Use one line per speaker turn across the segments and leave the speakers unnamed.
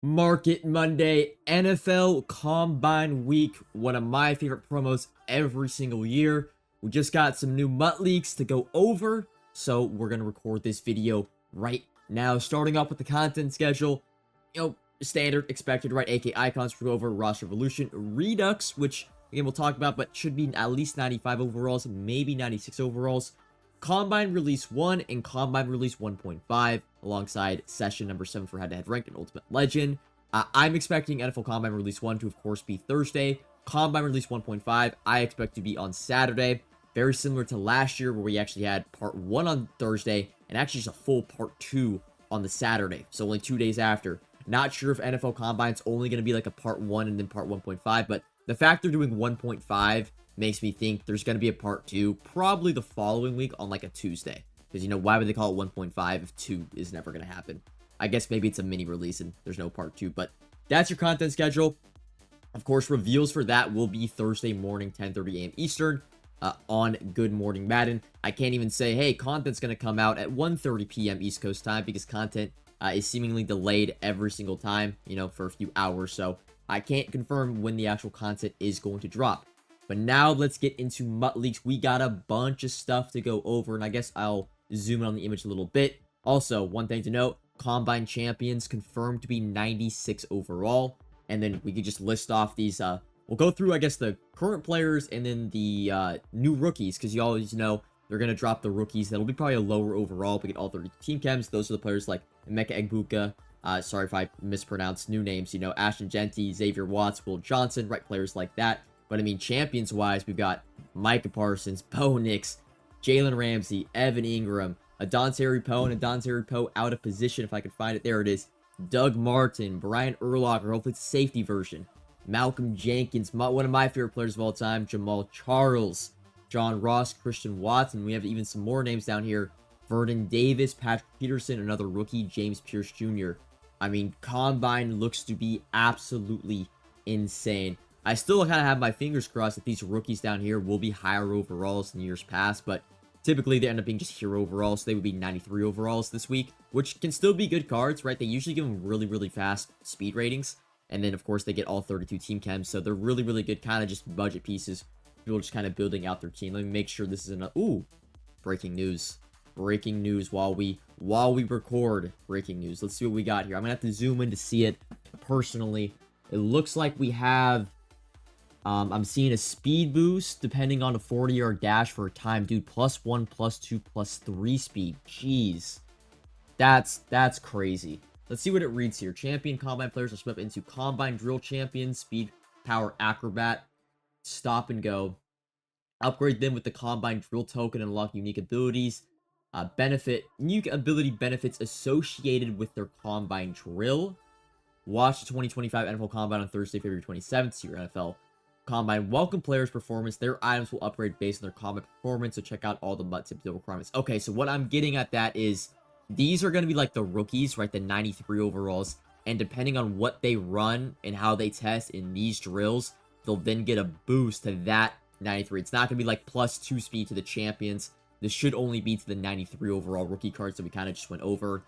Market Monday, NFL Combine Week, one of my favorite promos every single year. We just got some new MUT leaks to go over, so we're going to record this video right now. Starting off with the content schedule, standard, expected, right? AK icons for go over, roster evolution, redux, which again we'll talk about, but should be at least 95 overalls, maybe 96 overalls. Combine Release 1 and Combine Release 1.5, alongside Session number 7 for head-to-head ranked and Ultimate Legend. I'm expecting NFL Combine Release 1 to, of course, be Thursday. Combine Release 1.5, I expect to be on Saturday. Very similar to last year, where we actually had Part 1 on Thursday, and actually just a full Part 2 on the Saturday, so only 2 days after. Not sure if NFL Combine's only going to be like a Part 1 and then Part 1.5, but the fact they're doing 1.5 makes me think there's going to be a Part 2 probably the following week on like a Tuesday. Because, why would they call it 1.5 if 2 is never going to happen? I guess maybe it's a mini release and there's no Part 2, but that's your content schedule. Of course, reveals for that will be Thursday morning, 10:30 a.m. Eastern, on Good Morning Madden. I can't even say, hey, content's going to come out at 1:30 p.m. East Coast time, because content is seemingly delayed every single time, for a few hours. So I can't confirm when the actual content is going to drop. But now let's get into MUT leaks. We got a bunch of stuff to go over, and I guess I'll zoom in on the image a little bit. Also, one thing to note, Combine Champions confirmed to be 96 overall. And then we could just list off these, we'll go through, I guess, the current players and then the new rookies, because you always know they're going to drop the rookies. That'll be probably a lower overall. We get all 30 team chems. Those are the players like Emeka Egbuka, sorry if I mispronounced new names, Ashton Genty, Xavier Watts, Will Johnson, right, players like that. But I mean, champions-wise, we've got Micah Parsons, Bo Nix, Jalen Ramsey, Evan Ingram, Adontae Poe, and Adontae Poe out of position, if I can find it. There it is. Doug Martin, Brian Urlacher, hopefully it's a safety version. Malcolm Jenkins, one of my favorite players of all time, Jamal Charles, John Ross, Christian Watson. We have even some more names down here. Vernon Davis, Patrick Peterson, another rookie, James Pierce Jr. I mean, Combine looks to be absolutely insane. I still kind of have my fingers crossed that these rookies down here will be higher overalls than years past, but typically they end up being just hero overalls, so they would be 93 overalls this week, which can still be good cards, right? They usually give them really, really fast speed ratings, and then, of course, they get all 32 team chems, so they're really, really good kind of just budget pieces. People just kind of building out their team. Let me make sure this is enough. Ooh, breaking news. Breaking news while we record. Breaking news. Let's see what we got here. I'm going to have to zoom in to see it personally. It looks like we have... I'm seeing a speed boost depending on a 40-yard dash for a time. Dude, +1, +2, +3 speed. Jeez. That's crazy. Let's see what it reads here. Champion Combine players are split up into Combine Drill Champion, Speed, Power, Acrobat, Stop and Go. Upgrade them with the Combine Drill token and unlock unique abilities. Unique ability benefits associated with their Combine Drill. Watch the 2025 NFL Combine on Thursday, February 27th. See your NFL Combine. Welcome players' performance. Their items will upgrade based on their combine performance, so check out all the MUT tips and requirements. Okay, so what I'm getting at that is these are going to be like the rookies, right? The 93 overalls. And depending on what they run and how they test in these drills, they'll then get a boost to that 93. It's not going to be like +2 speed to the champions. This should only be to the 93 overall rookie cards that we kind of just went over.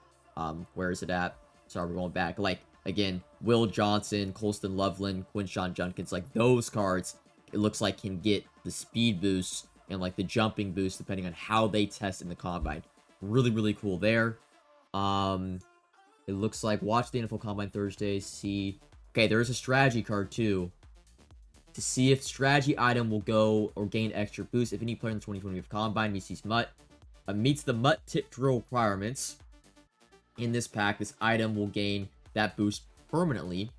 Where is it at? Sorry, we're going back. Like, again, Will Johnson, Colston Loveland, Quinshawn Judkins, like those cards, it looks like can get the speed boost and like the jumping boost depending on how they test in the combine. Really, really cool there. It looks like watch the NFL Combine Thursday. See, okay, there is a strategy card too. To see if strategy item will go or gain extra boost if any player in the 2025 Combine meets these meets the MUT tip drill requirements. In this pack, this item will gain that boost permanently.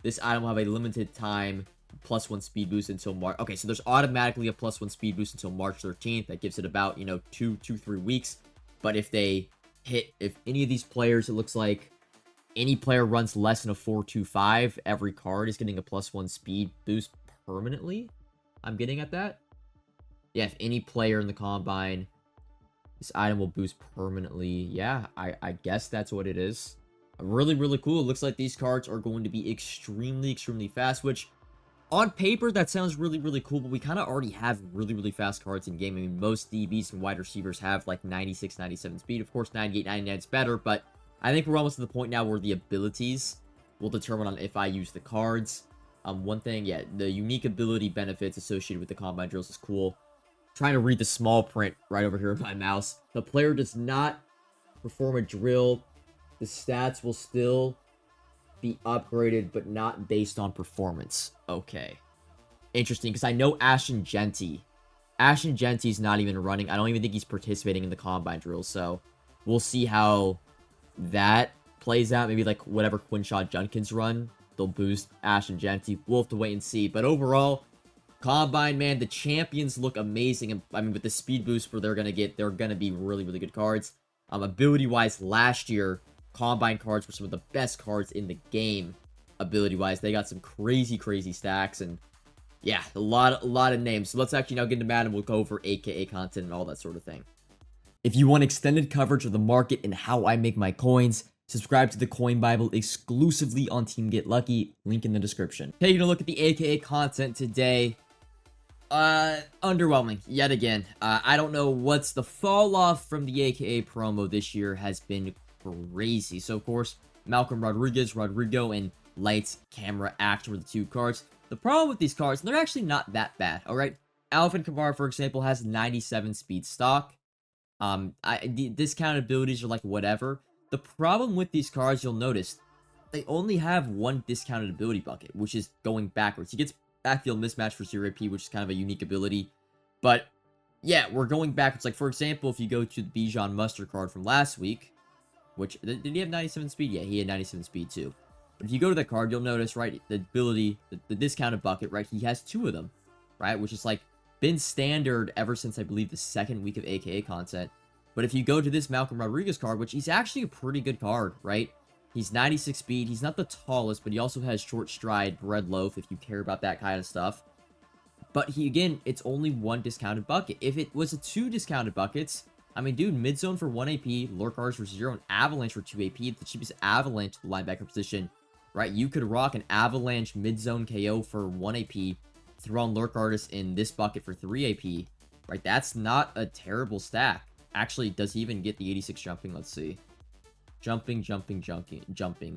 This item will have a limited time +1 speed boost until March. Okay, so there's automatically a +1 speed boost until March 13th. That gives it about, 2-3 weeks. But if any of these players, it looks like any player runs less than a 4.25, every card is getting a +1 speed boost permanently. I'm getting at that. Yeah, if any player in the combine, this item will boost permanently. Yeah, I guess that's what it is. Really, really cool. It looks like these cards are going to be extremely, extremely fast, which on paper, that sounds really, really cool, but we kind of already have really, really fast cards in game. I mean, most DBs and wide receivers have like 96, 97 speed. Of course, 98, 99 is better, but I think we're almost to the point now where the abilities will determine on if I use the cards. One thing, yeah, the unique ability benefits associated with the Combine drills is cool. Trying to read the small print right over here with my mouse. The player does not perform a drill. The stats will still be upgraded, but not based on performance. Okay. Interesting, because I know Ashton Genty's not even running. I don't even think he's participating in the Combine drills, so we'll see how that plays out. Maybe, like, whatever Quinshaw Junkins run, they'll boost Ashton Genty. We'll have to wait and see. But overall, Combine, man, the champions look amazing. And I mean, with the speed boost where they're going to get, they're going to be really, really good cards. Ability-wise, last year, Combine cards were some of the best cards in the game. Ability-wise, they got some crazy, crazy stacks. And yeah, a lot of names. So let's actually now get into Madden. We'll go over AKA content and all that sort of thing. If you want extended coverage of the market and how I make my coins, subscribe to the Coin Bible exclusively on Team Get Lucky. Link in the description. Taking a look at the AKA content today. Underwhelming yet again. I don't know what's the fall off from the AKA promo this year has been crazy. So of course, Malcolm Rodrigo, and Lights Camera Action were the two cards. The problem with these cards, they're actually not that bad. All right, Alvin Kamara, for example, has 97 speed stock. The discounted abilities are like whatever. The problem with these cards, you'll notice, they only have one discounted ability bucket, which is going backwards. He gets backfield mismatch for 0 AP, which is kind of a unique ability. But yeah, we're going backwards. Like, for example, if you go to the Bijan Mustard card from last week, which, did he have 97 speed? Yeah, he had 97 speed too. But if you go to that card, you'll notice, right, the ability, the discounted bucket, right, he has 2 of them, right, which is like been standard ever since, I believe, the second week of AKA content. But if you go to this Malcolm Rodriguez card, which he's actually a pretty good card, right? He's 96 speed. He's not the tallest, but he also has short stride, bread loaf, if you care about that kind of stuff. But he, again, it's only 1 discounted bucket. If it was 2 discounted buckets, I mean, dude, mid-zone for 1 AP, lurk cards for 0, and avalanche for 2 AP, the cheapest avalanche linebacker position, right? You could rock an avalanche mid-zone KO for 1 AP, throw on lurk artist in this bucket for 3 AP, right? That's not a terrible stack. Actually, does he even get the 86 jumping? Let's see. Jumping.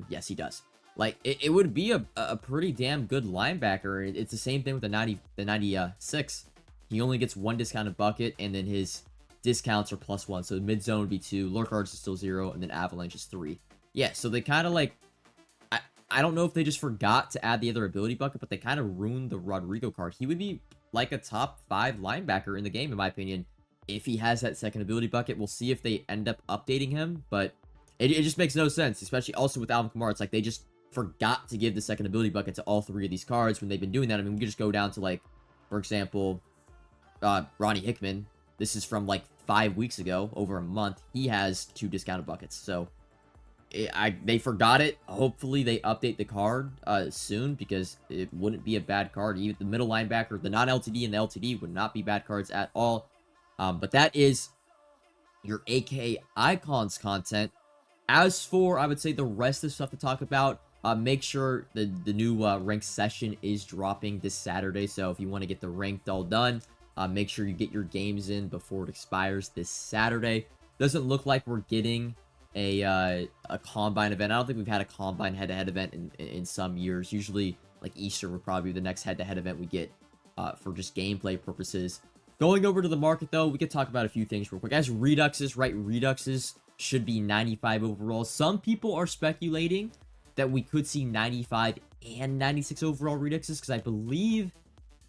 Yes, he does. Like, it would be a pretty damn good linebacker. It's the same thing with the 96. He only gets 1 discounted bucket, and then his discounts are +1. So mid-zone would be 2, lurk artist is still 0, and then avalanche is 3. Yeah, so they kind of like... I don't know if they just forgot to add the other ability bucket, but they kind of ruined the Rodrigo card. He would be like a top 5 linebacker in the game, in my opinion, if he has that second ability bucket. We'll see if they end up updating him, but it just makes no sense, especially also with Alvin Kamara. It's like they just forgot to give the second ability bucket to all 3 of these cards when they've been doing that. I mean, we could just go down to, like, for example, Ronnie Hickman. This is from, like, 5 weeks ago, over a month. He has 2 discounted buckets, so... they forgot it. Hopefully they update the card soon, because it wouldn't be a bad card. Even the middle linebacker, the non-LTD and the LTD would not be bad cards at all. But that is your AKA Icons content. As for, I would say, the rest of the stuff to talk about, make sure the new ranked session is dropping this Saturday. So if you want to get the ranked all done, make sure you get your games in before it expires this Saturday. Doesn't look like we're getting a Combine event. I don't think we've had a Combine head-to-head event in some years. Usually, like, Easter would probably be the next head-to-head event we get for just gameplay purposes. Going over to the market, though, we could talk about a few things real quick. As Reduxes, right? Reduxes should be 95 overall. Some people are speculating that we could see 95 and 96 overall Reduxes, because I believe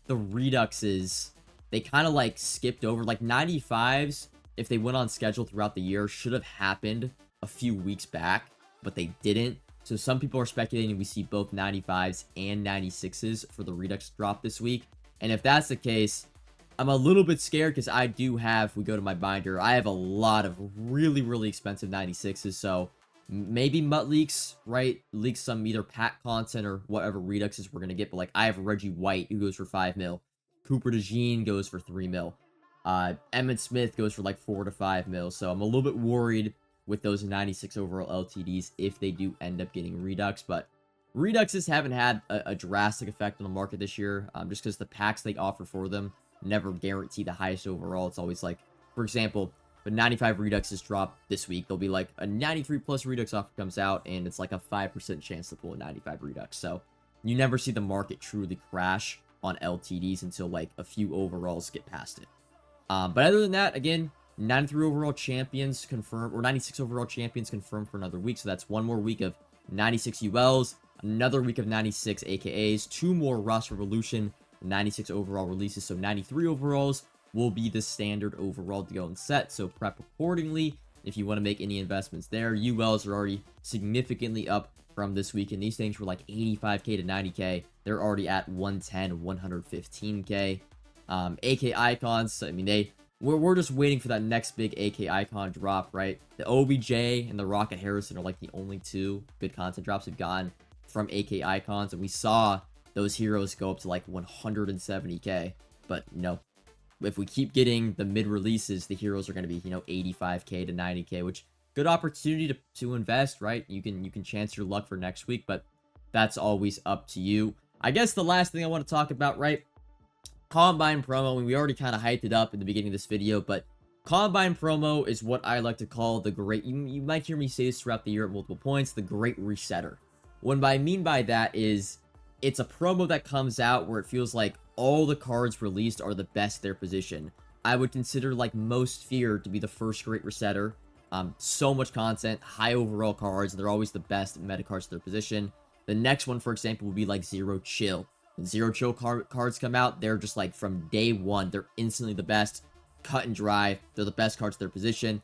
the Reduxes, they kind of, like, skipped over. Like, 95s, if they went on schedule throughout the year, should have happened a few weeks back, but they didn't. So some people are speculating we see both 95s and 96s for the Redux drop this week. And if that's the case, I'm a little bit scared, because I do have, if we go to my binder, I have a lot of really, really expensive 96s. So maybe Mutt leaks, right? Leaks some either pack content or whatever Reduxes we're going to get. But like, I have Reggie White, who goes for 5 mil. Cooper DeJean goes for 3 mil. Emmitt Smith goes for like 4 to 5 mil. So I'm a little bit worried with those 96 overall LTDs if they do end up getting Redux. But Reduxes haven't had a drastic effect on the market this year, just because the packs they offer for them never guarantee the highest overall. It's always like, for example, but 95 Redux is dropped this week. There'll be like a 93 plus Redux offer comes out, and it's like a 5% chance to pull a 95 Redux. So you never see the market truly crash on LTDs until like a few overalls get past it. But other than that, again, 93 overall champions confirmed, or 96 overall champions confirmed for another week. So that's one more week of 96 ULs, another week of 96 AKAs, 2 more roster evolution, 96 overall releases. So 93 overalls will be the standard overall to go and set. So prep accordingly if you want to make any investments there. ULs are already significantly up from this week, and these things were like 85k to 90k. They're already at 110, 115k. AK icons, I mean, we're just waiting for that next big AK icon drop, right? The OBJ and the Rocket Harrison are like the only 2 good content drops we've gotten from AK icons, and we saw those heroes go up to like 170k. But you know, if we keep getting the mid releases, the heroes are going to be, you know, 85k to 90k, which good opportunity to invest, right? You can chance your luck for next week, but that's always up to you. I guess the last thing I want to talk about, right? Combine promo, and we already kind of hyped it up in the beginning of this video, but Combine promo is what I like to call the great, you might hear me say this throughout the year at multiple points, the great resetter. What I mean by that is, it's a promo that comes out where it feels like all the cards released are the best their position. I would consider like Most Feared to be the first great resetter. So much content, high overall cards, and they're always the best meta cards to their position. The next one, for example, would be like Zero Chill. When Zero Chill cards come out, they're just like from day one, they're instantly the best, cut and dry, they're the best cards to their position.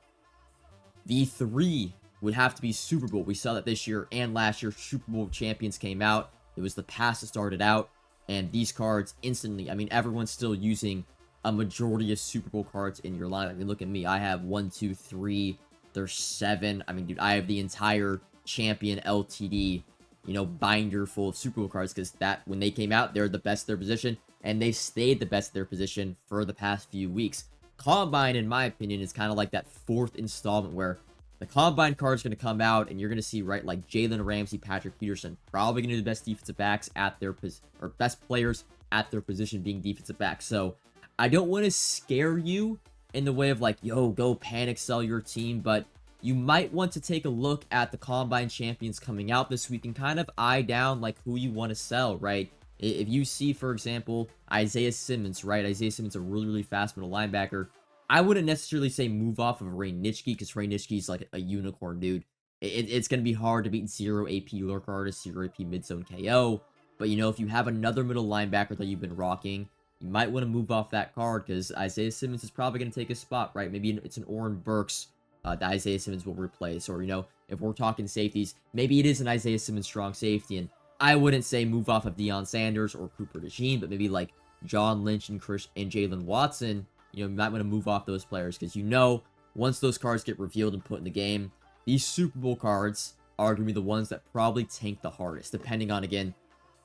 V3 would have to be Super Bowl. We saw that this year and last year, Super Bowl champions came out. It was the pass that started out, and these cards instantly, I mean, everyone's still using a majority of Super Bowl cards in your line. I mean, look at me. I have 1, 2, 3, there's 7. I mean, dude, I have the entire champion LTD, you know, binder full of Super Bowl cards, because that, when they came out, they're the best of their position, and they've stayed the best of their position for the past few weeks. Combine, in my opinion, is kind of like that 4th installment where the Combine card is going to come out, and you're going to see, right, like Jalen Ramsey, Patrick Peterson, probably going to be the best defensive backs at their or best players at their position being defensive backs. So I don't want to scare you in the way of like, yo, go panic sell your team, but you might want to take a look at the Combine champions coming out this week and kind of eye down like who you want to sell, right? If you see, for example, Isaiah Simmons, right? Isaiah Simmons, a really, really fast middle linebacker. I wouldn't necessarily say move off of Ray Nitschke, because Ray Nitschke is like a unicorn, dude. It's going to be hard to beat 0 AP lurk artist, 0 AP mid-zone KO. But, you know, if you have another middle linebacker that you've been rocking, you might want to move off that card, because Isaiah Simmons is probably going to take a spot, right? Maybe it's an Oren Burks that Isaiah Simmons will replace. Or, you know, if we're talking safeties, maybe it is an Isaiah Simmons strong safety. And I wouldn't say move off of Deion Sanders or Cooper DeJean, but maybe like John Lynch and Jalen Watson. You know, you might want to move off those players, because, you know, once those cards get revealed and put in the game, these Super Bowl cards are going to be the ones that probably tank the hardest, depending on, again,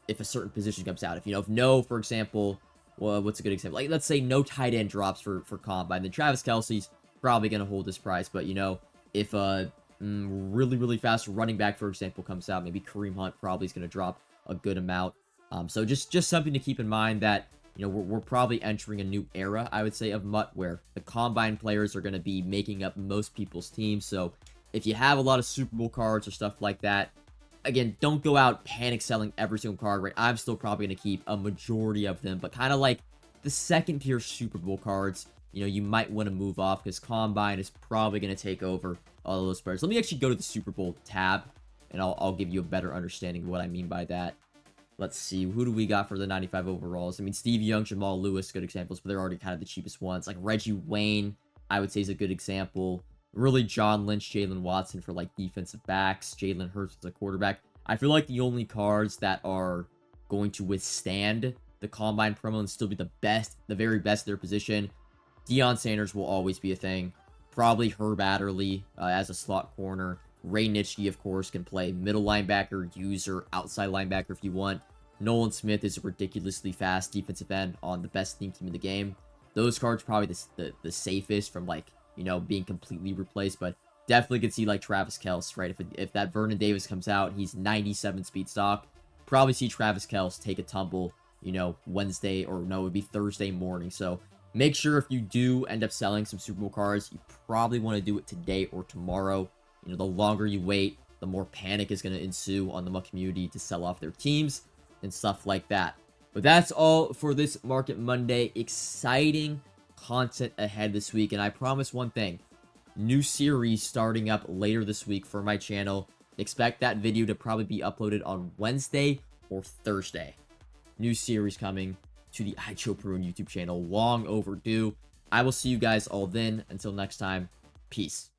if a certain position comes out. If, you know, if no, for example, well, what's a good example? Like, let's say no tight end drops for Combine, then Travis Kelce's probably going to hold his price. But, you know, if a really, really fast running back, for example, comes out, maybe Kareem Hunt probably is going to drop a good amount. So just something to keep in mind that, you know, we're probably entering a new era, I would say, of MUT, where the Combine players are going to be making up most people's teams. So if you have a lot of Super Bowl cards or stuff like that, again, don't go out panic selling every single card, right? I'm still probably going to keep a majority of them, but kind of like the second tier Super Bowl cards, you know, you might want to move off, because Combine is probably going to take over all of those players. Let me actually go to the Super Bowl tab, and I'll give you a better understanding of what I mean by that. Let's see, who do we got for the 95 overalls? I mean, Steve Young, Jamal Lewis, good examples, but they're already kind of the cheapest ones. Like Reggie Wayne, I would say, is a good example. Really, John Lynch, Jalen Watson for like defensive backs. Jalen Hurts as a quarterback. I feel like the only cards that are going to withstand the Combine promo and still be the best, the very best of their position. Deion Sanders will always be a thing. Probably Herb Adderley as a slot corner. Ray Nitschke, of course, can play middle linebacker, user, outside linebacker if you want. Nolan Smith is a ridiculously fast defensive end on the best team in the game. Those cards probably the safest from, like, you know, being completely replaced, but definitely could see like Travis Kelce, right? If that Vernon Davis comes out, he's 97 speed stock. Probably see Travis Kelce take a tumble, you know, Wednesday, or no, it would be Thursday morning. So Make sure if you do end up selling some Super Bowl cards, you probably want to do it today or tomorrow. You know, the longer you wait, the more panic is going to ensue on the MUT community to sell off their teams and stuff like that. But that's all for this Market Monday. Exciting content ahead this week, and I promise one thing. New series starting up later this week for my channel. Expect that video to probably be uploaded on Wednesday or Thursday. New series coming to the iChoPro YouTube channel. Long overdue. I will see you guys all then. Until next time, peace.